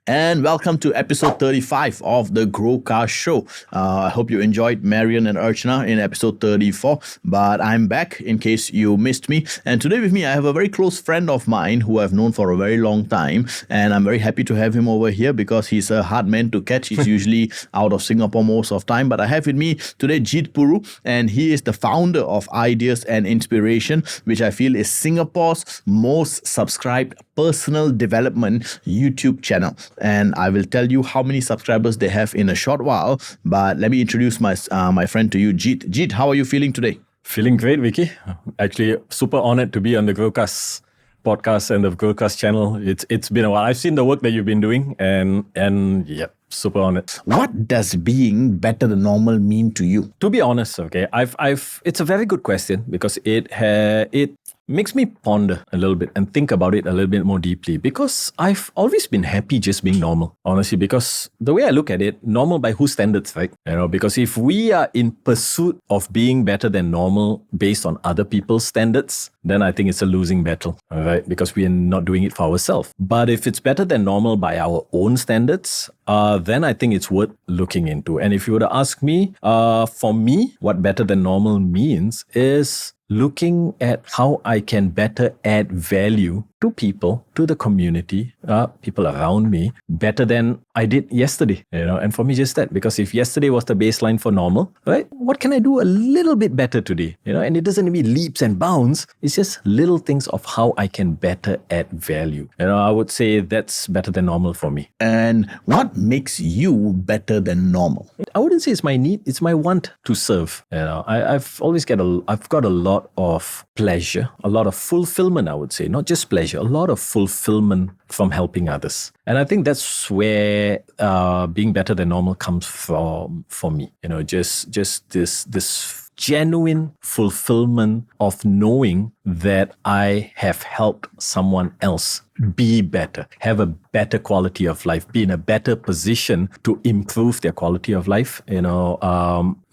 And welcome to episode 35 of the GrowCast show. I hope you enjoyed Marian and Archana in episode 34, but I'm back in case you missed me. And today with me, I have a very close friend of mine who I've known for a very long time. And I'm very happy to have him over here because he's a hard man to catch. He's usually out of Singapore most of the time. But I have with me today Jeet Puru, and he is the founder of Ideas and Inspiration, which I feel is Singapore's most subscribed personal development YouTube channel. And I will tell you how many subscribers they have in a short while. But let me introduce my friend to you, Jeet. Jeet, how are you feeling today? Feeling great, Vicky. Actually, super honored to be on the GrowCast podcast and the GrowCast channel. It's been a while. I've seen the work that you've been doing, and yeah, super honored. What does being better than normal mean to you? To be honest, okay, it's a very good question because it makes me ponder a little bit and think about it a little bit more deeply, because I've always been happy just being normal, honestly, because the way I look at it, normal by whose standards, right? Because if we are in pursuit of being better than normal based on other people's standards, then I think it's a losing battle, all right? Because we are not doing it for ourselves. But if it's better than normal by our own standards, then I think it's worth looking into. And if you were to ask me, for me, what better than normal means is looking at how I can better add value to people, to the community, people around me, better than I did yesterday. And for me, just that, because if yesterday was the baseline for normal, right? What can I do a little bit better today? And it doesn't mean leaps and bounds. It's just little things of how I can better add value. I would say that's better than normal for me. And what makes you better than normal? I wouldn't say it's my need, it's my want to serve. I've got a lot of pleasure, a lot of fulfillment, I would say, not just pleasure, a lot of fulfillment from helping others. And I think that's where being better than normal comes from for me. Just this genuine fulfillment of knowing that I have helped someone else be better, have a better quality of life, be in a better position to improve their quality of life.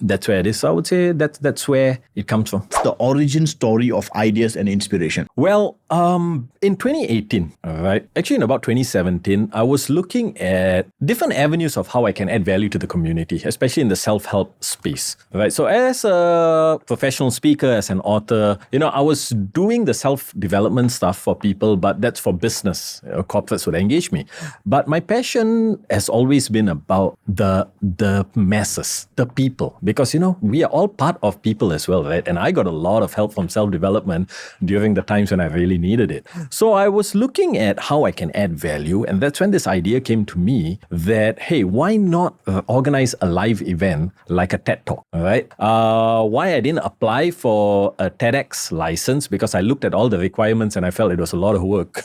That's where it is. So I would say that's where it comes from. The origin story of Ideas and Inspiration. Well, in 2018, right? Actually, in about 2017, I was looking at different avenues of how I can add value to the community, especially in the self-help space, right? So as a professional speaker, as an author, I was doing the self-development stuff for people, but that's for business. Corporates would engage me. But my passion has always been about the masses, the people, because, we are all part of people as well, right? And I got a lot of help from self-development during the times when I really needed it. So I was looking at how I can add value. And that's when this idea came to me that, hey, why not organize a live event like a TED Talk, all right? Why I didn't apply for a TEDx license, because I looked at all the requirements and I felt it was a lot of work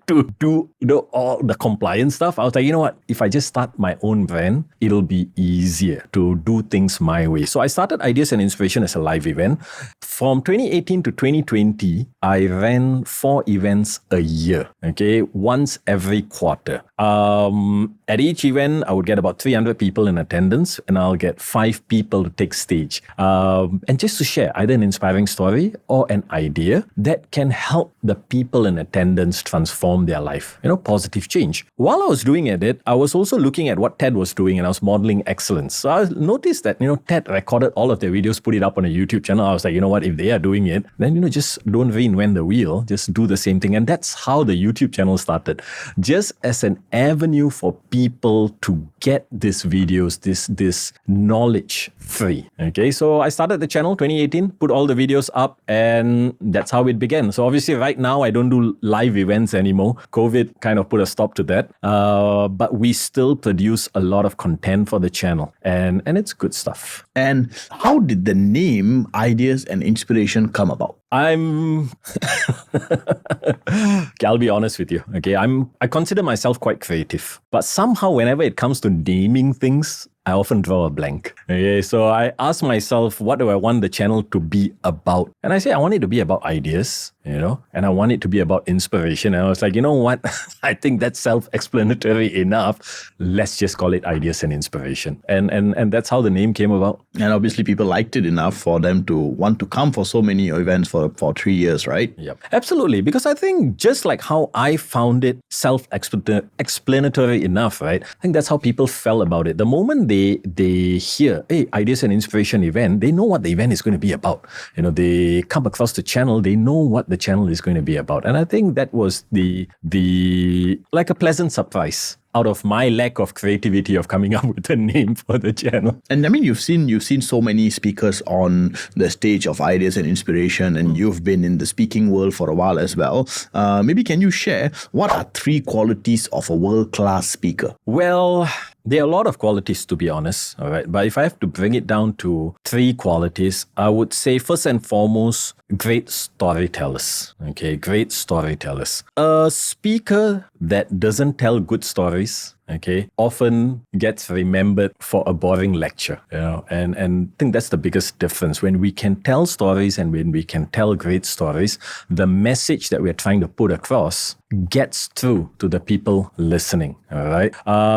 to do, all the compliance stuff. I was like, you know what? If I just start my own brand, it'll be easier to do things my way. So I started Ideas and Inspiration as a live event. From 2018 to 2020, I ran 4 events a year, okay? Once every quarter. At each event, I would get about 300 people in attendance, and I'll get 5 people to take stage. And just to share either an inspiring story or an idea that can help the people in attendance transform their life, positive change. While I was doing it, I was also looking at what TED was doing, and I was modeling excellence. So I noticed that, TED recorded all of their videos, put it up on a YouTube channel. I was like, you know what, if they are doing it, then, just don't reinvent the wheel, just do the same thing. And that's how the YouTube channel started. Just as an avenue for people to get these videos, this knowledge free. Okay, so I started the channel 2018, put all the videos up, and that's how it began. So obviously right now I don't do live events anymore. COVID kind of put a stop to that. But we still produce a lot of content for the channel, and it's good stuff. And how did the name Ideas and Inspiration come about? Okay, I'll be honest with you. Okay, I consider myself quite creative, but somehow whenever it comes to naming things, I often draw a blank. Okay, so I ask myself, what do I want the channel to be about? And I say, I want it to be about ideas, and I want it to be about inspiration. And I was like, you know what? I think that's self-explanatory enough. Let's just call it ideas and inspiration. And that's how the name came about. And obviously people liked it enough for them to want to come for so many events for 3 years, right? Yep. Absolutely. Because I think just like how I found it self-explanatory enough, right? I think that's how people felt about it. The moment they hear, hey, Ideas and Inspiration event, they know what the event is going to be about. They come across the channel, they know what the channel is going to be about. And I think that was the like a pleasant surprise out of my lack of creativity of coming up with a name for the channel. And I mean, you've seen so many speakers on the stage of Ideas and Inspiration, and you've been in the speaking world for a while as well. Maybe can you share what are 3 qualities of a world-class speaker? Well, there are a lot of qualities, to be honest, all right? But if I have to bring it down to 3 qualities, I would say first and foremost, great storytellers. Okay, great storytellers. A speaker that doesn't tell good stories, okay, often gets remembered for a boring lecture, and I think that's the biggest difference. When we can tell stories and when we can tell great stories, the message that we're trying to put across gets through to the people listening, all right?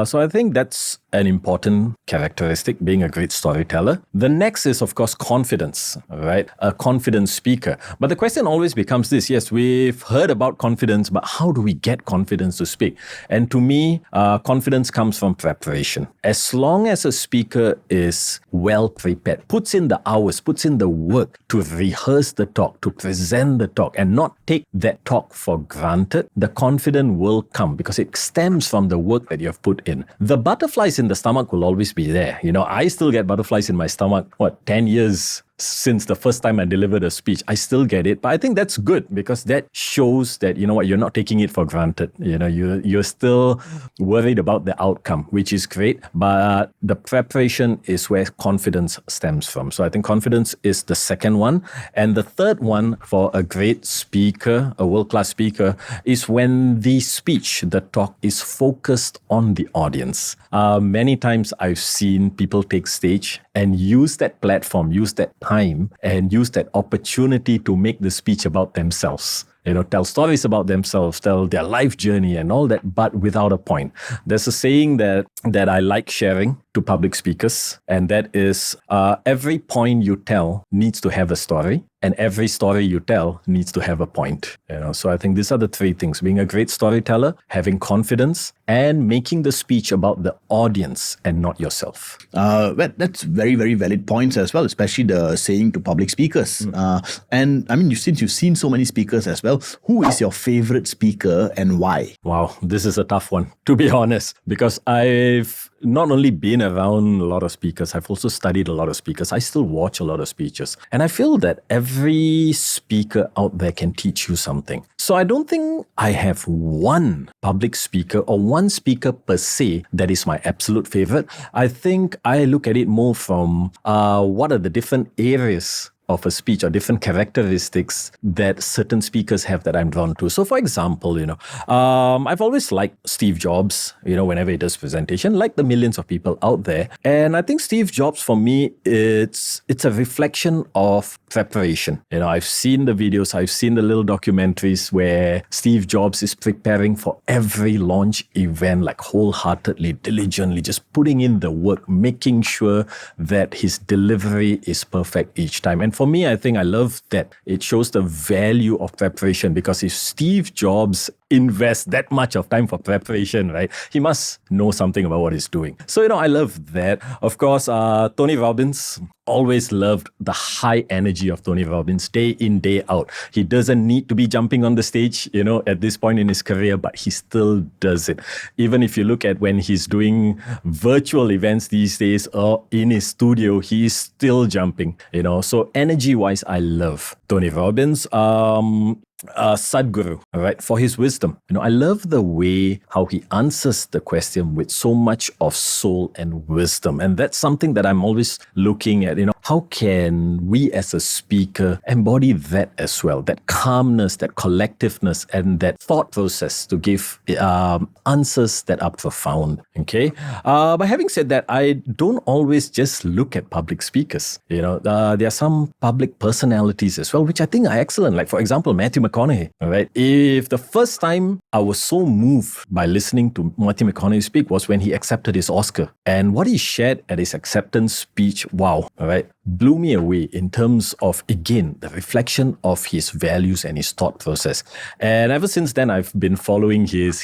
So I think that's an important characteristic, being a great storyteller. The next is, of course, confidence, all right? A confident speaker. But the question always becomes this, yes, we've heard about confidence, but how do we get confidence to speak? And to me, confidence comes from preparation. As long as a speaker is well prepared, puts in the hours, puts in the work to rehearse the talk, to present the talk, and not take that talk for granted, the confidence will come because it stems from the work that you have put in. The butterflies in the stomach will always be there. I still get butterflies in my stomach, 10 years since the first time I delivered a speech. I still get it, but I think that's good because that shows that, you're not taking it for granted. You're still worried about the outcome, which is great, but the preparation is where confidence stems from. So I think confidence is the second one. And the third one for a great speaker, a world-class speaker, is when the speech, the talk is focused on the audience. Many times I've seen people take stage and use that platform, use that time, and use that opportunity to make the speech about themselves. Tell stories about themselves, tell their life journey and all that, but without a point. There's a saying that I like sharing to public speakers, and that is every point you tell needs to have a story, and every story you tell needs to have a point. So I think these are the 3 things: being a great storyteller, having confidence, and making the speech about the audience and not yourself. That's very, very valid points as well, especially the saying to public speakers. And I mean, since you've seen so many speakers as well, who is your favorite speaker and why? Wow, this is a tough one, to be honest, because I've not only been around a lot of speakers, I've also studied a lot of speakers. I still watch a lot of speeches. And I feel that every speaker out there can teach you something. So I don't think I have one public speaker or one speaker per se that is my absolute favorite. I think I look at it more from what are the different areas of a speech or different characteristics that certain speakers have that I'm drawn to. So for example, I've always liked Steve Jobs, whenever he does presentation, like the millions of people out there. And I think Steve Jobs, for me, it's a reflection of preparation. I've seen the videos, I've seen the little documentaries where Steve Jobs is preparing for every launch event, like wholeheartedly, diligently, just putting in the work, making sure that his delivery is perfect each time. And for me, I think I love that it shows the value of preparation, because if Steve Jobs invests that much of time for preparation, right, he must know something about what he's doing. So, I love that. Of course, Tony Robbins, always loved the high energy of Tony Robbins, day in, day out. He doesn't need to be jumping on the stage, at this point in his career, but he still does it. Even if you look at when he's doing virtual events these days or in his studio, he's still jumping, So energy-wise, I love Tony Robbins. Sadhguru, all right, for his wisdom. I love the way how he answers the question with so much of soul and wisdom. And that's something that I'm always looking at, how can we as a speaker embody that as well, that calmness, that collectiveness, and that thought process to give answers that are profound, okay? But having said that, I don't always just look at public speakers. There are some public personalities as well, which I think are excellent. Like, for example, Matthew McConaughey, all right? If the first time I was so moved by listening to Matthew McConaughey speak was when he accepted his Oscar. And what he shared at his acceptance speech, wow, all right, blew me away in terms of, again, the reflection of his values and his thought process. And ever since then, I've been following his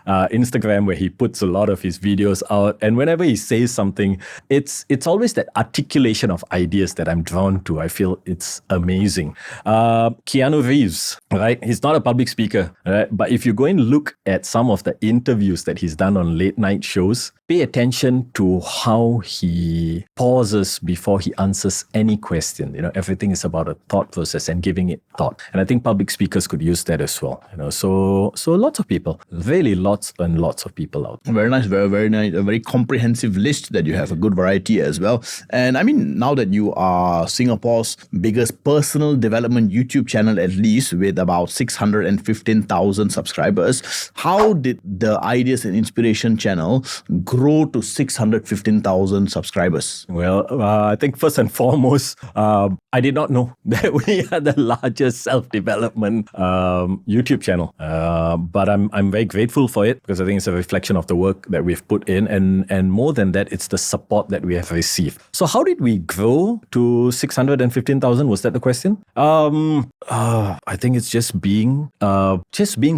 Instagram, where he puts a lot of his videos out. And whenever he says something, it's always that articulation of ideas that I'm drawn to. I feel it's amazing. Keanu Reeves, right? He's not a public speaker, right? But if you go and look at some of the interviews that he's done on late night shows, pay attention to how he pauses before he answers any question. Everything is about a thought process and giving it thought. And I think public speakers could use that as well. So lots of people, really lots and lots of people out there. Very nice, very, very nice. A very comprehensive list that you have, a good variety as well. And I mean, now that you are Singapore's biggest personal development YouTube channel, at least with about 615,000 subscribers, how did the Ideas and Inspiration channel grow to 615,000 subscribers? Well, I think first and foremost, I did not know that we are the largest self-development YouTube channel. But I'm very grateful for it, because I think it's a reflection of the work that we've put in. And more than that, it's the support that we have received. So how did we grow to 615,000? Was that the question? I think it's just being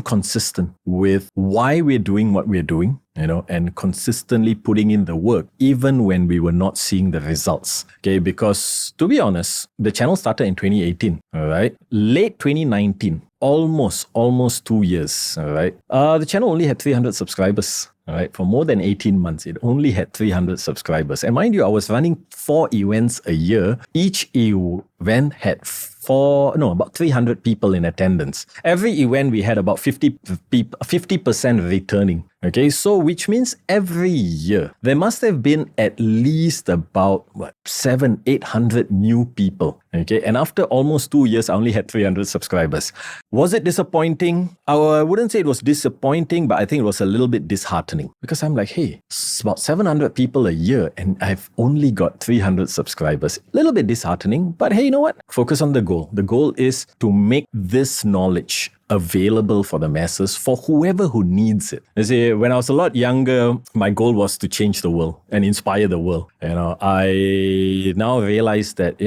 consistent with why we're doing what we're doing. And consistently putting in the work, even when we were not seeing the results. Okay, because to be honest, the channel started in 2018, all right? Late 2019, almost 2 years, all right? The channel only had 300 subscribers. All right, for more than 18 months, it only had 300 subscribers. And mind you, I was running 4 events a year. Each event had about 300 people in attendance. Every event, we had about 50% returning. Okay, so which means every year, there must have been at least about 700-800 new people. Okay, and after almost 2 years, I only had 300 subscribers. Was it disappointing? I wouldn't say it was disappointing, but I think it was a little bit disheartening, because I'm like, hey, it's about 700 people a year and I've only got 300 subscribers. A little bit disheartening, but hey, you know what? Focus on the goal. The goal is to make this knowledge available for the masses, for whoever who needs it. You see, when I was a lot younger, my goal was to change the world and inspire the world. I now realize that,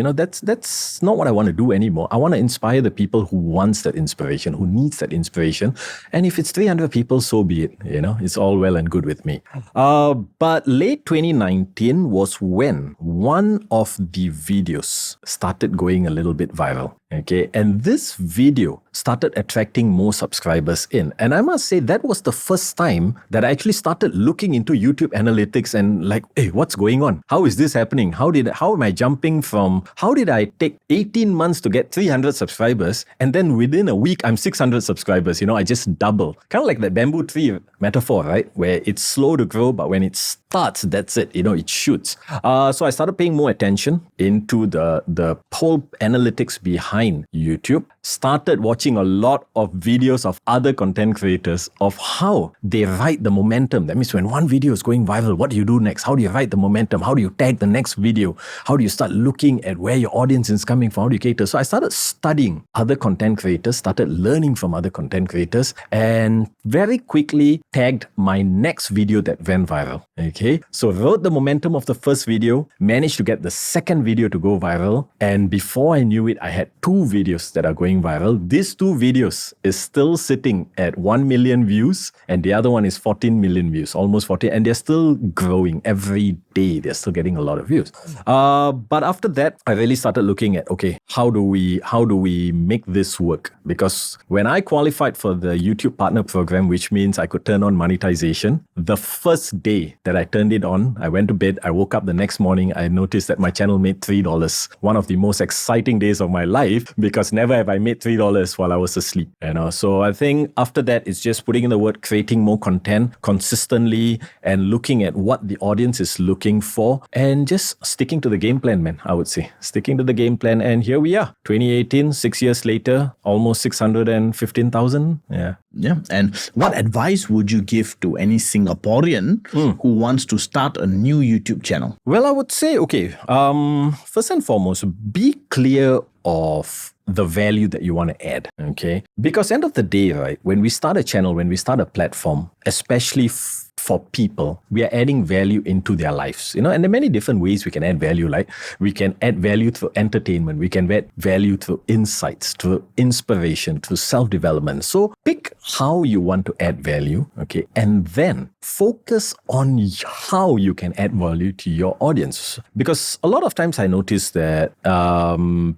that's not what I want to do anymore. I want to inspire the people who wants that inspiration, who needs that inspiration. And if it's 300 people, so be it. It's all well and good with me. But late 2019 was when one of the videos started going a little bit viral. Okay, and this video started attracting more subscribers in. And I must say that was the first time that I actually started looking into YouTube analytics and like, hey, what's going on? How is this happening? How am I jumping from, how did I take 18 months to get 300 subscribers and then within a week I'm 600 subscribers? I just double. Kind of like that bamboo tree metaphor, right? Where it's slow to grow, but when it starts, that's it. It shoots. So I started paying more attention into the whole analytics behind YouTube, started watching a lot of videos of other content creators of how they ride the momentum. That means when one video is going viral, what do you do next? How do you ride the momentum? How do you tag the next video? How do you start looking at where your audience is coming from? How do you cater? So I started studying other content creators, started learning from other content creators, and very quickly tagged my next video that went viral. Okay, so rode the momentum of the first video, managed to get the second video to go viral, and before I knew it, I had 2 videos that are going viral. These 2 videos is still sitting at 1 million views, and the other one is 14 million views, almost 40, and they're still growing every day. They're still getting a lot of views. But after that, I really started looking at, okay, how do we make this work? Because when I qualified for the YouTube Partner Program, which means I could turn on monetization, the first day that I turned it on, I went to bed, I woke up the next morning, I noticed that my channel made $3. One of the most exciting days of my life, because never have I made $3 while I was asleep. So I think after that, it's just putting in the work, creating more content consistently, and looking at what the audience is looking for, and just sticking to the game plan, man. I would say sticking to the game plan, and here we are, 2018, 6 years later, almost 615,000. Yeah. Yeah. And what advice would you give to any Singaporean who wants to start a new YouTube channel? Well, I would say, first and foremost, be clear of the value that you want to add, okay? Because end of the day, right, when we start a channel, when we start a platform, especially for people, we are adding value into their lives, and there are many different ways we can add value. Like we can add value through entertainment, we can add value through insights, through inspiration, through self-development. So pick how you want to add value, okay, and then focus on how you can add value to your audience. Because a lot of times I notice that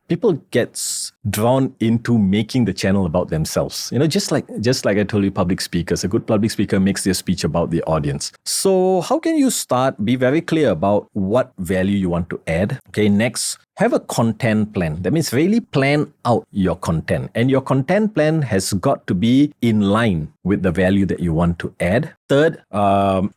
people get drawn into making the channel about themselves. Just like I told you, public speakers, a good public speaker makes their speech about the audience. So how can you start? Be very clear about what value you want to add. Okay, next, have a content plan. That means really plan out your content. And your content plan has got to be in line with the value that you want to add. Third,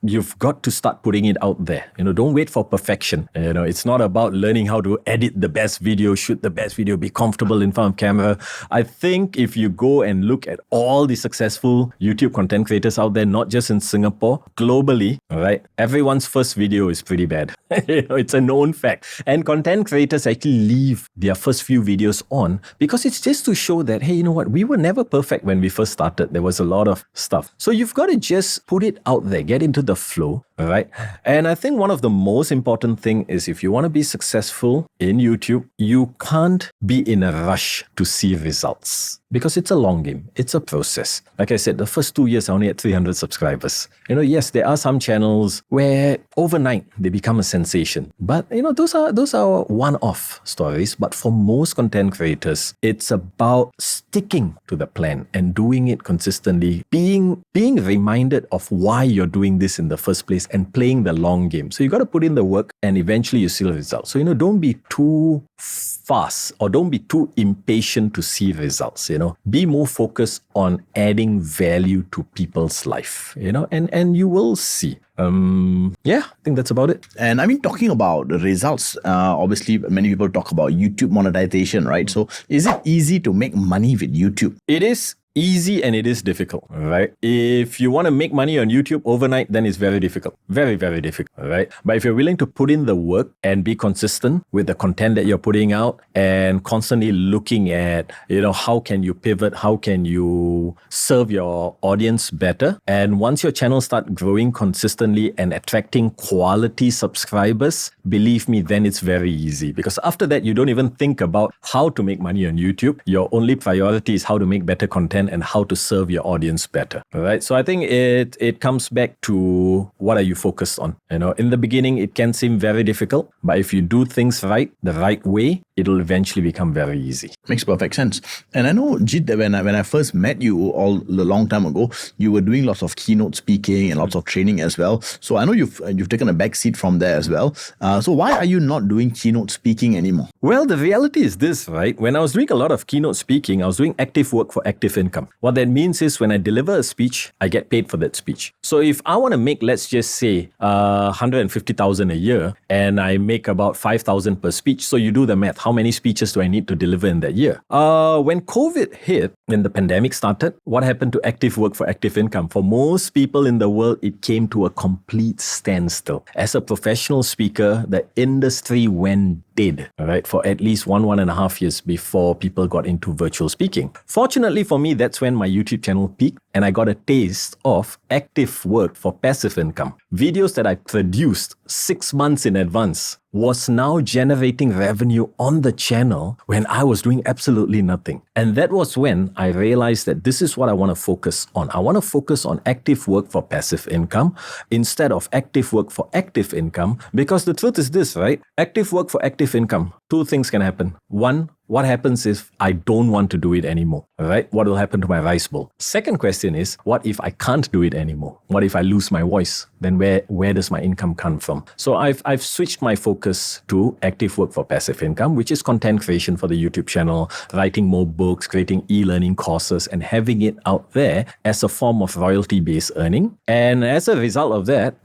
you've got to start putting it out there. Don't wait for perfection. It's not about learning how to edit the best video, shoot the best video, be comfortable in front of camera. I think if you go and look at all the successful YouTube content creators out there, not just in Singapore, globally, all right, everyone's first video is pretty bad. It's a known fact. And content creators actually leave their first few videos on because it's just to show that, hey, you know what? We were never perfect when we first started. There was a lot of stuff. So you've got to just put it out there, get into the flow, all right? And I think one of the most important thing is if you want to be successful in YouTube, you can't be in a rush to see results because it's a long game. It's a process. Like I said, the first 2 years, I only had 300 subscribers. Yes, there are some channels where overnight they become a sensation, but those are one-off stories. But for most content creators, it's about sticking to the plan and doing it consistently, being reminded of why you're doing this in the first place and playing the long game. So you got to put in the work and eventually you see the results. So, don't be too fast or don't be too impatient to see results, Be more focused on adding value to people's life, and you will see. I think that's about it. And I mean, talking about the results, obviously many people talk about YouTube monetization, right? So is it easy to make money with YouTube? It is easy and it is difficult, right? If you want to make money on YouTube overnight, then it's very difficult. Very, very difficult, right? But if you're willing to put in the work and be consistent with the content that you're putting out and constantly looking at, how can you pivot? How can you serve your audience better? And once your channel starts growing consistently and attracting quality subscribers, believe me, then it's very easy. Because after that, you don't even think about how to make money on YouTube. Your only priority is how to make better content and how to serve your audience better. All right. So I think it comes back to what are you focused on? In the beginning, it can seem very difficult, but if you do things right, the right way, it'll eventually become very easy. Makes perfect sense. And I know, Jit, that when I first met you a long time ago, you were doing lots of keynote speaking and lots of training as well. So I know you've taken a back seat from there as well. So why are you not doing keynote speaking anymore? Well, the reality is this, right? When I was doing a lot of keynote speaking, I was doing active work for active income. What that means is when I deliver a speech, I get paid for that speech. So if I want to make, let's just say, 150,000 a year, and I make about 5,000 per speech, so you do the math. How many speeches do I need to deliver in that year? When COVID hit, when the pandemic started, what happened to active work for active income? For most people in the world, it came to a complete standstill. As a professional speaker, the industry went dead, right, for at least 1.5 years before people got into virtual speaking. Fortunately for me, that's when my YouTube channel peaked and I got a taste of active work for passive income. Videos that I produced 6 months in advance was now generating revenue on the channel when I was doing absolutely nothing. And that was when I realized that this is what I want to focus on. I want to focus on active work for passive income instead of active work for active income, because the truth is this, right? Active work for active income, two ththings can happen. One, what happens if I don't want to do it anymore? All right? What will happen to my rice bowl? Second question is, what if I can't do it anymore? What if I lose my voice? Then where does my income come from? So I've switched my focus to active work for passive income, which is content creation for the YouTube channel, writing more books, creating e-learning courses, and having it out there as a form of royalty-based earning. And as a result of that,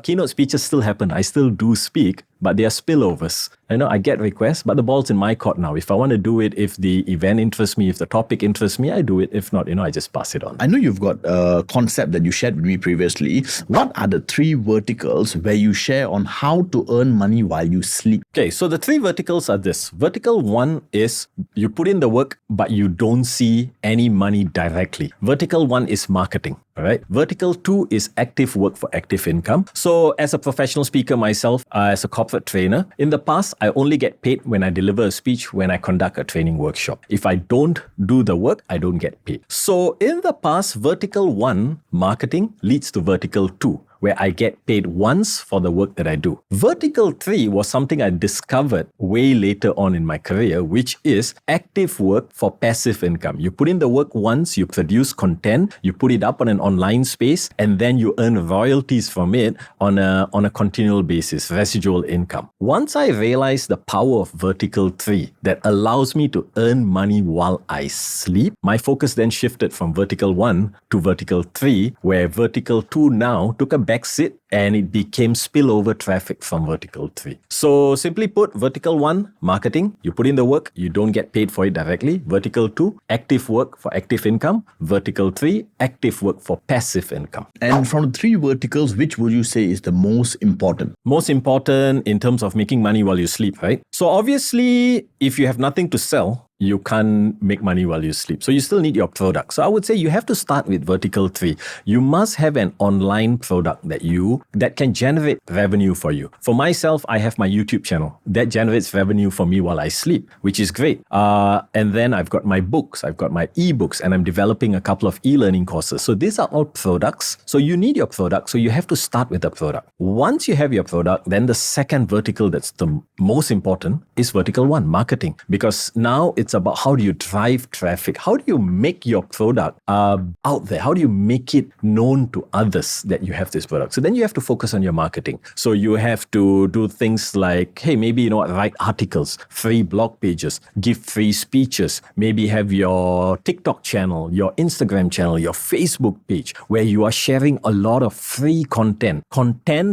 keynote speeches still happen. I still do speak, but they are spillovers. I get requests, but the ball's in my court now. If I want to do it, if the event interests me, if the topic interests me, I do it. If not, I just pass it on. I know you've got a concept that you shared with me previously. What are the 3 verticals where you share on how to earn money while you sleep? Okay, so the 3 verticals are this. Vertical 1 is you put in the work, but you don't see any money directly. Vertical 1 is marketing. All right. Vertical 2 is active work for active income. So as a professional speaker myself, as a corporate trainer, in the past, I only get paid when I deliver a speech, when I conduct a training workshop. If I don't do the work, I don't get paid. So in the past, vertical 1, marketing, leads to vertical 2, where I get paid once for the work that I do. Vertical 3 was something I discovered way later on in my career, which is active work for passive income. You put in the work once, you produce content, you put it up on an online space, and then you earn royalties from it on a continual basis, residual income. Once I realized the power of vertical 3 that allows me to earn money while I sleep, my focus then shifted from vertical 1 to vertical 3, where vertical 2 now took a backseat and it became spillover traffic from vertical 3. So simply put, vertical 1, marketing, you put in the work, you don't get paid for it directly. Vertical 2, active work for active income. Vertical 3, active work for passive income. And from the 3 verticals, which would you say is the most important? Most important in terms of making money while you sleep, right? So obviously, if you have nothing to sell, you can't make money while you sleep. So you still need your product. So I would say you have to start with vertical 3. You must have an online product that can generate revenue for you. For myself, I have my YouTube channel that generates revenue for me while I sleep, which is great. And then I've got my books, I've got my ebooks, and I'm developing a couple of e-learning courses. So these are all products. So you need your product. So you have to start with a product. Once you have your product, then the second vertical that's the most important is vertical 1, marketing. Because now it's about how do you drive traffic? How do you make your product out there? How do you make it known to others that you have this product? So then you have to focus on your marketing. So you have to do things like, hey, maybe, write articles, free blog pages, give free speeches, maybe have your TikTok channel, your Instagram channel, your Facebook page, where you are sharing a lot of free content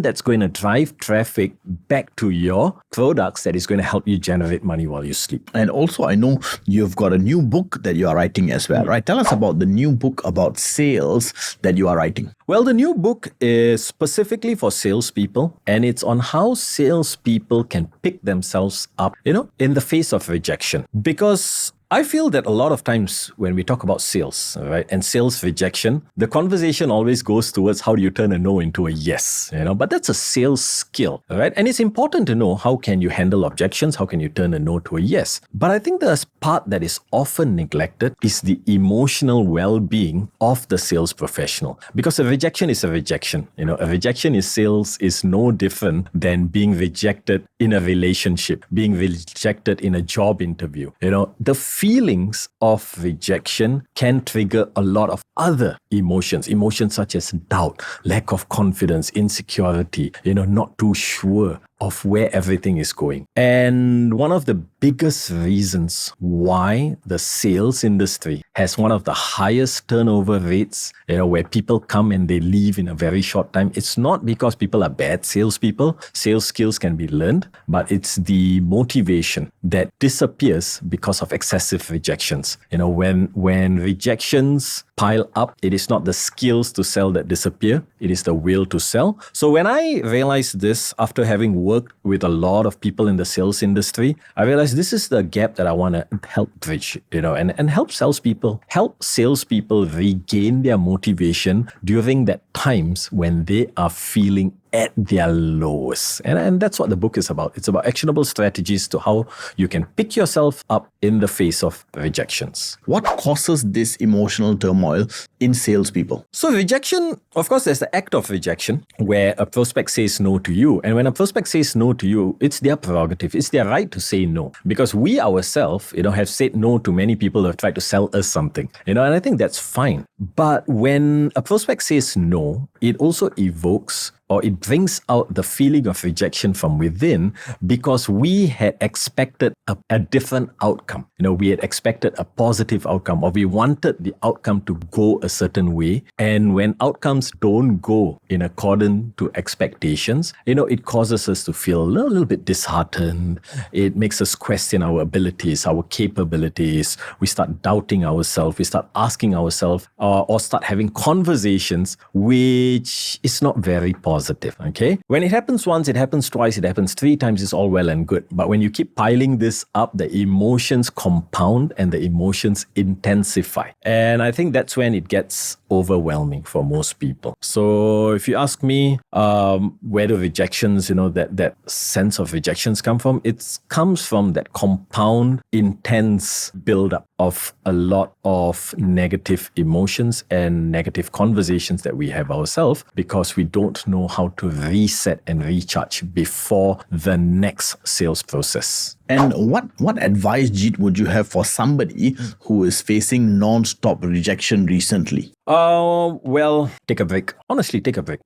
that's going to drive traffic back to your products that is going to help you generate money while you sleep. And also, I know you've got a new book that you are writing as well, right? Tell us about the new book about sales that you are writing. Well, the new book is specifically for salespeople, and it's on how salespeople can pick themselves up, in the face of rejection. Because I feel that a lot of times when we talk about sales, right, and sales rejection, the conversation always goes towards how do you turn a no into a yes, but that's a sales skill, right? And it's important to know how can you handle objections, how can you turn a no to a yes. But I think the part that is often neglected is the emotional well-being of the sales professional. Because a rejection is a rejection. A rejection in sales is no different than being rejected in a relationship, being rejected in a job interview. The feelings of rejection can trigger a lot of other emotions such as doubt, lack of confidence, insecurity, not too sure of where everything is going. And one of the biggest reasons why the sales industry has one of the highest turnover rates, where people come and they leave in a very short time, it's not because people are bad salespeople. Sales skills can be learned, but it's the motivation that disappears because of excessive rejections. When rejections pile up, it is not the skills to sell that disappear, it is the will to sell. So when I realized this after having worked with a lot of people in the sales industry, I realized this is the gap that I want to help bridge, and help salespeople regain their motivation during that times when they are feeling at their lowest. And that's what the book is about. It's about actionable strategies to how you can pick yourself up in the face of rejections. What causes this emotional turmoil in salespeople? So rejection, of course, there's the act of rejection where a prospect says no to you. And when a prospect says no to you, it's their prerogative. It's their right to say no. Because we ourselves, have said no to many people who have tried to sell us something. And I think that's fine. But when a prospect says no, it also evokes or it brings out the feeling of rejection from within because we had expected a different outcome. We had expected a positive outcome, or we wanted the outcome to go a certain way. And when outcomes don't go in accordance to expectations, it causes us to feel a little bit disheartened. It makes us question our abilities, our capabilities. We start doubting ourselves. We start asking ourselves or start having conversations which is not very positive, okay? When it happens once, it happens twice, it happens 3 times, it's all well and good. But when you keep piling this up, the emotions compound and the emotions intensify. And I think that's when it gets overwhelming for most people. So if you ask me, where do rejections, that sense of rejections come from? It comes from that compound, intense buildup of a lot of negative emotions and negative conversations that we have ourselves because we don't know how to reset and recharge before the next sales process. And what advice, Jeet, would you have for somebody who is facing non-stop rejection recently? Well, take a break. Honestly, take a break,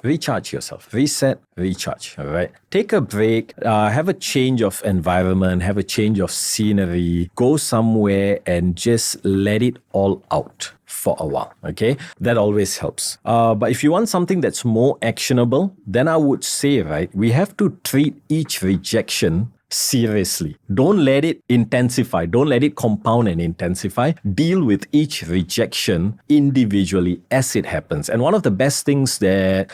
Recharge yourself. Reset, recharge, all right? Take a break, have a change of environment, have a change of scenery, go somewhere and just let it all out for a while, okay? That always helps. But if you want something that's more actionable, then I would say, right, we have to treat each rejection seriously. Don't let it intensify. Don't let it compound and intensify. Deal with each rejection individually as it happens. And one of the best things that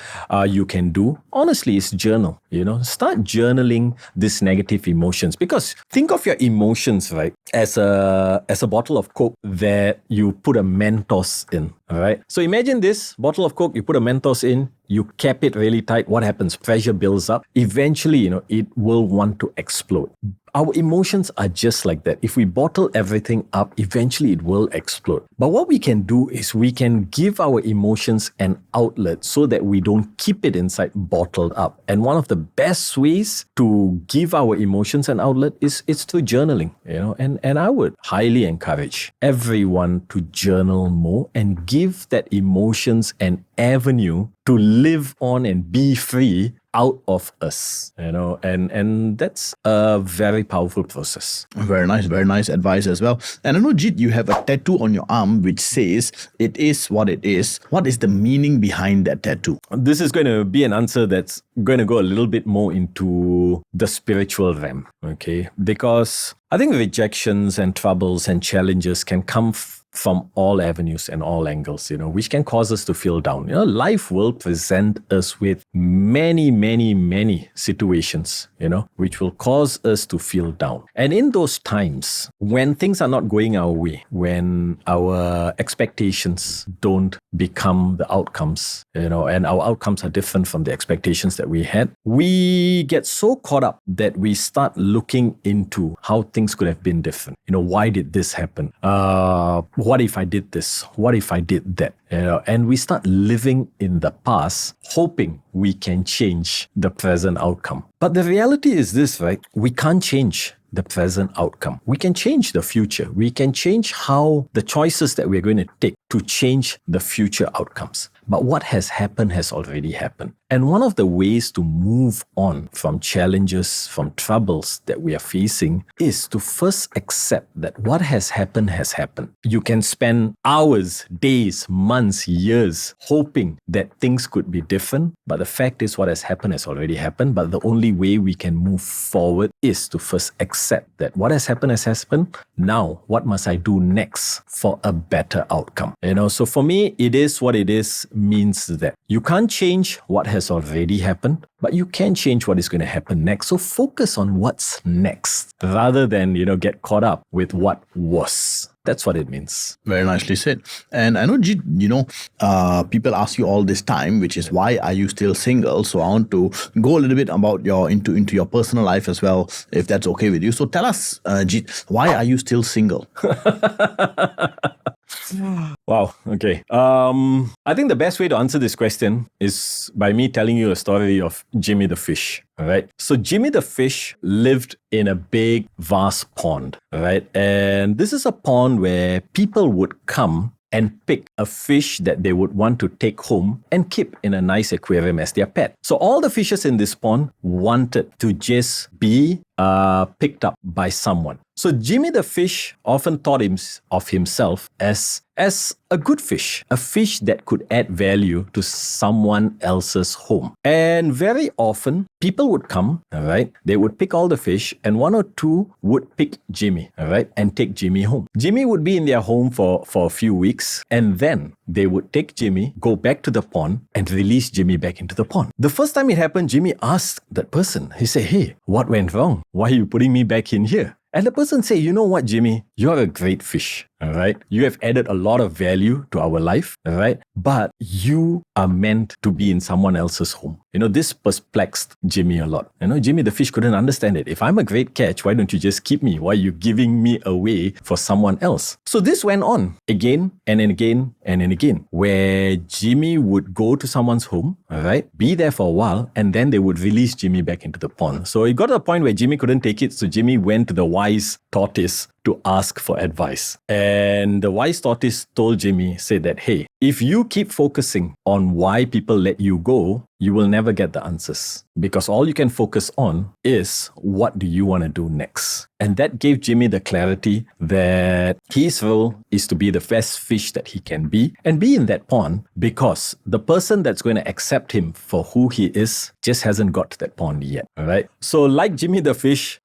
you can do, honestly, is journal. Start journaling these negative emotions because think of your emotions, right, as a bottle of Coke that you put a Mentos in. All right. So imagine this bottle of Coke, you put a Mentos in, you cap it really tight. What happens? Pressure builds up. Eventually, it will want to explode. Our emotions are just like that. If we bottle everything up, eventually it will explode. But what we can do is we can give our emotions an outlet so that we don't keep it inside bottled up. And one of the best ways to give our emotions an outlet is through journaling, and I would highly encourage everyone to journal more and give that emotions an avenue to live on and be free out of us, and that's a very powerful process. Very nice advice as well. And I know, Jeet, you have a tattoo on your arm which says, "It is what it is." What is the meaning behind that tattoo? This is going to be an answer that's going to go a little bit more into the spiritual realm, okay? Because I think rejections and troubles and challenges can come from all avenues and all angles, which can cause us to feel down. Life will present us with many, many, many situations, which will cause us to feel down. And in those times, when things are not going our way, when our expectations don't become the outcomes, and our outcomes are different from the expectations that we had, we get so caught up that we start looking into how things could have been different. Why did this happen? What if I did this? What if I did that? And we start living in the past, hoping we can change the present outcome. But the reality is this, right? We can't change the present outcome. We can change the future. We can change how the choices that we're going to take to change the future outcomes. But what has happened has already happened. And one of the ways to move on from challenges, from troubles that we are facing is to first accept that what has happened has happened. You can spend hours, days, months, years hoping that things could be different. But the fact is what has happened has already happened. But the only way we can move forward is to first accept that what has happened has happened. Now, what must I do next for a better outcome? So for me, it is what it is means that you can't change what has already happened, but you can change what is going to happen next. So focus on what's next rather than, get caught up with what was. That's what it means. Very nicely said. And I know, Jeet, people ask you all this time, which is why are you still single? So I want to go a little bit about into your personal life as well, if that's okay with you. So tell us, Jeet, why are you still single? Wow. Okay. I think the best way to answer this question is by me telling you a story of Jimmy the fish. All right. So Jimmy the fish lived in a big, vast pond. All right. And this is a pond where people would come and pick a fish that they would want to take home and keep in a nice aquarium as their pet. So all the fishes in this pond wanted to just be picked up by someone. So Jimmy the fish often thought of himself as a good fish, a fish that could add value to someone else's home. And very often, people would come, all right? They would pick all the fish, and one or two would pick Jimmy, all right? And take Jimmy home. Jimmy would be in their home for a few weeks, and then they would take Jimmy, go back to the pond, and release Jimmy back into the pond. The first time it happened, Jimmy asked that person, he said, "Hey, what went wrong? Why are you putting me back in here?" And the person say, "You know what, Jimmy? You're a great fish, all right? You have added a lot of value to our life, all right? But you are meant to be in someone else's home." This perplexed Jimmy a lot. Jimmy the fish couldn't understand it. If I'm a great catch, why don't you just keep me? Why are you giving me away for someone else? So this went on again and again and again, where Jimmy would go to someone's home, all right? Be there for a while, and then they would release Jimmy back into the pond. So it got to a point where Jimmy couldn't take it. So Jimmy went to the wise tortoise to ask for advice. And the wise tortoise told Jimmy, said that, "Hey, if you keep focusing on why people let you go, you will never get the answers, because all you can focus on is what do you want to do next." And that gave Jimmy the clarity that his role is to be the best fish that he can be and be in that pond, because the person that's going to accept him for who he is just hasn't got to that pond yet. All right. So like Jimmy the fish,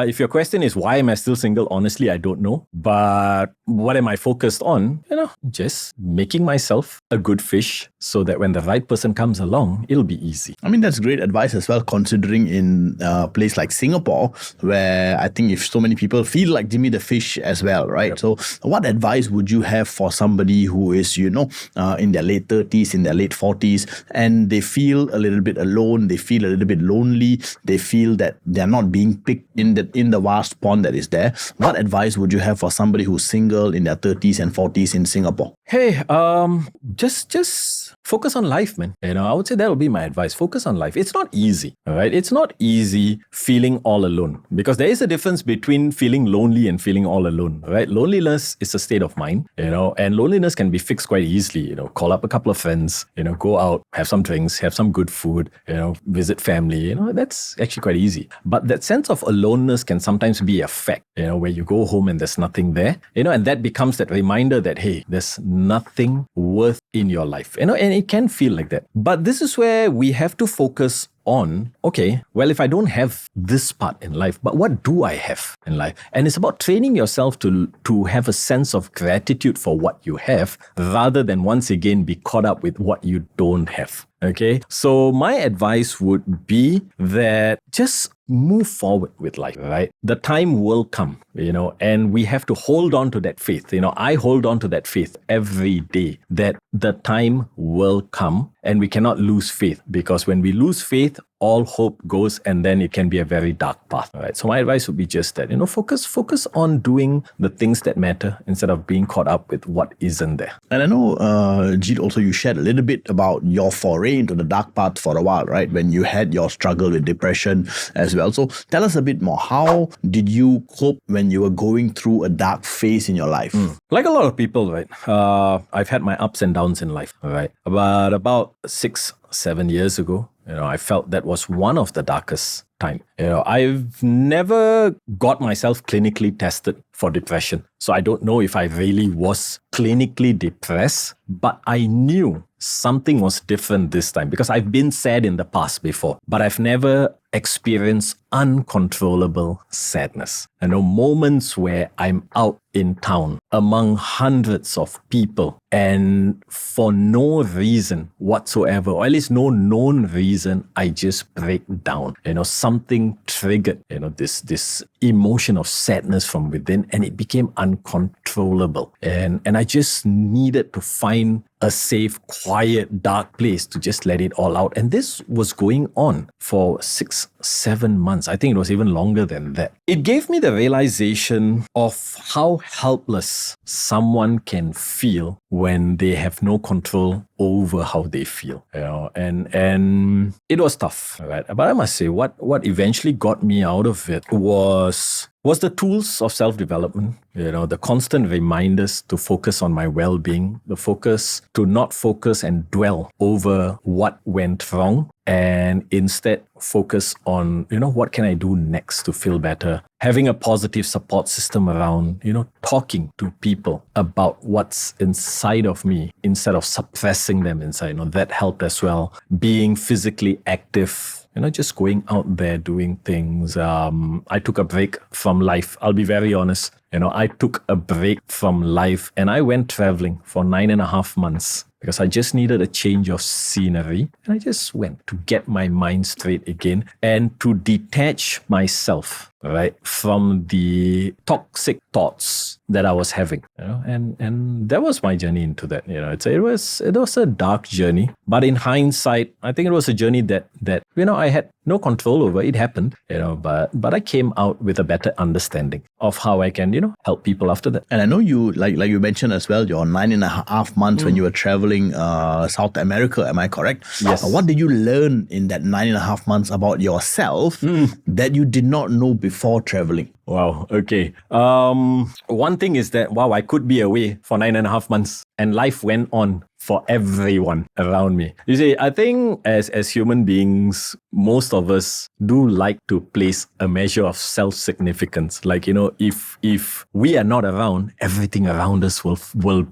if your question is why am I still single, honestly, I don't know. But what am I focused on? Just making myself a good fish so that when the right person comes along, it'll be easy. I mean, that's great advice as well, considering in a place like Singapore, where I think if so many people feel like Jimmy the fish as well, right? Yep. So what advice would you have for somebody who is, in their late 30s, in their late 40s, and they feel a little bit alone, they feel a little bit lonely, they feel that they're not being picked in the vast pond that is there? What advice would you have for somebody who's single in their 30s and 40s in Singapore? Hey, just focus on life, man. I would say that would be my advice. Focus on life. It's not easy, all right? It's not easy feeling all alone, because there is a difference between feeling lonely and feeling all alone, right? Loneliness is a state of mind, and loneliness can be fixed quite easily. Call up a couple of friends, go out, have some drinks, have some good food, visit family, that's actually quite easy. But that sense of aloneness can sometimes be a fact, where you go home and there's nothing there, and that becomes that reminder that, hey, there's nothing worth in your life, and it can feel like that. But this is where we have to focus on, okay, well, if I don't have this part in life, but what do I have in life? And it's about training yourself to have a sense of gratitude for what you have, rather than once again be caught up with what you don't have. Okay, so my advice would be that just move forward with life, right? The time will come, and we have to hold on to that faith. I hold on to that faith every day, that the time will come, and we cannot lose faith, because when we lose faith, all hope goes, and then it can be a very dark path. Right? So my advice would be just that, focus on doing the things that matter instead of being caught up with what isn't there. And I know, Jeet, also you shared a little bit about your foray into the dark path for a while, right? When you had your struggle with depression as well. So tell us a bit more. How did you cope when you were going through a dark phase in your life? Like a lot of people, right? I've had my ups and downs in life, right? But about 6-7 years ago, I felt that was one of the darkest time. I've never got myself clinically tested for depression. So I don't know if I really was clinically depressed, but I knew something was different this time, because I've been sad in the past before, but I've never experienced uncontrollable sadness. Moments where I'm out in town among hundreds of people, and for no reason whatsoever, or at least no known reason, I just break down. Something triggered, this emotion of sadness from within, and it became uncontrollable. And I just needed to find a safe, quiet, dark place to just let it all out. And this was going on for 6-7 months. I think it was even longer than that. It gave me the realization of how helpless someone can feel when they have no control over how they feel, and it was tough, right? But I must say, what eventually got me out of it was the tools of self-development, the constant reminders to focus on my well-being, the focus to not focus and dwell over what went wrong, and instead focus on, what can I do next to feel better? Having a positive support system around, talking to people about what's inside of me instead of suppressing them inside, that helped as well. Being physically active, just going out there doing things. I took a break from life. I'll be very honest. I took a break from life and I went traveling for 9.5 months because I just needed a change of scenery. And I just went to get my mind straight again and to detach myself, right, from the toxic thoughts that I was having, and that was my journey into that. It was a dark journey, but in hindsight, I think it was a journey that I had no control over. It happened, but I came out with a better understanding of how I can, help people after that. And I know you, like you mentioned as well, your 9.5 months when you were traveling South America, am I correct? Yes. What did you learn in that 9.5 months about yourself that you did not know before traveling? Wow. Okay. One thing is that, I could be away for 9.5 months and life went on for everyone around me. You see, I think as human beings, most of us do like to place a measure of self-significance. Like, if we are not around, everything around us will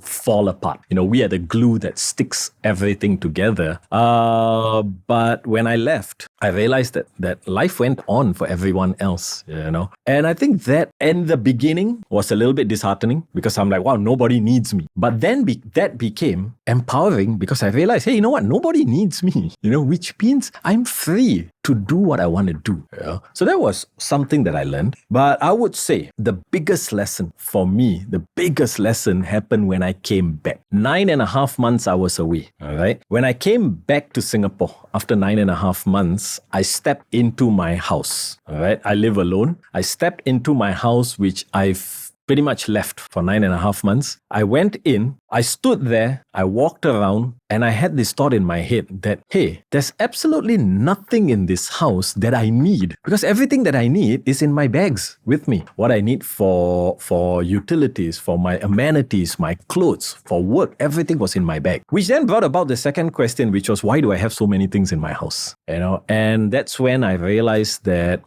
fall apart. We are the glue that sticks everything together. But when I left, I realized that life went on for everyone else, And I think that in the beginning was a little bit disheartening because I'm like, wow, nobody needs me. But then that became empowering because I realized, hey, you know what? Nobody needs me, which means I'm free to do what I want to do. So that was something that I learned. But I would say the biggest lesson for me, the biggest lesson happened when I came back. 9.5 months I was away. All right. When I came back to Singapore after 9.5 months, I stepped into my house. All right. I live alone. I stepped into my house, which I've pretty much left for 9.5 months. I went in, I stood there, I walked around, and I had this thought in my head that, hey, there's absolutely nothing in this house that I need because everything that I need is in my bags with me. What I need for utilities, for my amenities, my clothes, for work, everything was in my bag. Which then brought about the second question, which was, why do I have so many things in my house? And that's when I realized that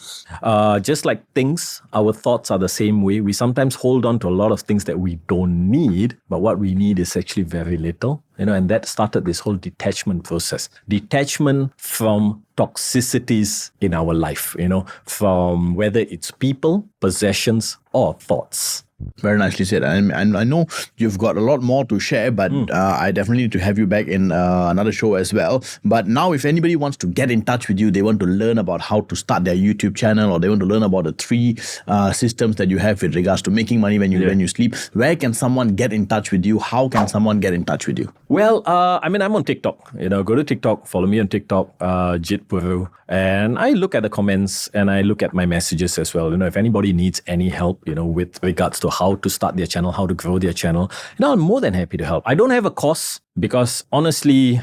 just like things, our thoughts are the same way. We sometimes hold on to a lot of things that we don't need, but what we need is actually very little. And that started this whole detachment process. Detachment from toxicities in our life, from whether it's people, possessions, or thoughts. Very nicely said. And I know you've got a lot more to share, but I definitely need to have you back in another show as well. But now if anybody wants to get in touch with you, they want to learn about how to start their YouTube channel, or they want to learn about the 3 systems that you have with regards to making money when you sleep, where can someone get in touch with you? How can someone get in touch with you? Well, I'm on TikTok. Go to TikTok, follow me on TikTok, Jit Puru. And I look at the comments and I look at my messages as well. If anybody needs any help, with regards to how to start their channel, how to grow their channel, I'm more than happy to help. I don't have a course because honestly,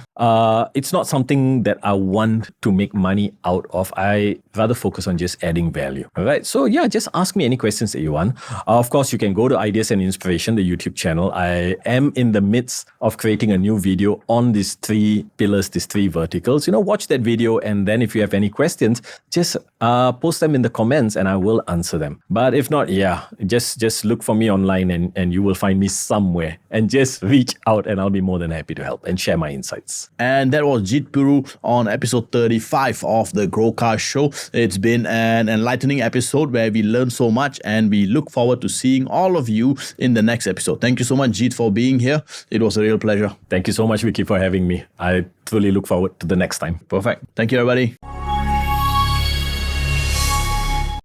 it's not something that I want to make money out of. I rather focus on just adding value. All right. So just ask me any questions that you want. Of course, you can go to Ideas and Inspiration, the YouTube channel. I am in the midst of creating a new video on these 3 pillars, these 3 verticals. Watch that video, and then if you have any questions, just post them in the comments and I will answer them. But if not, just look for me online and you will find me somewhere, and just reach out and I'll be more than happy to help and share my insights. And that was Jit Puru on episode 35 of the GrowCast show. It's been an enlightening episode where we learned so much, and we look forward to seeing all of you in the next episode. Thank you so much, Jit, for being here. It was a real pleasure. Thank you so much, Vicky, for having me. I truly look forward to the next time. Perfect. Thank you, everybody.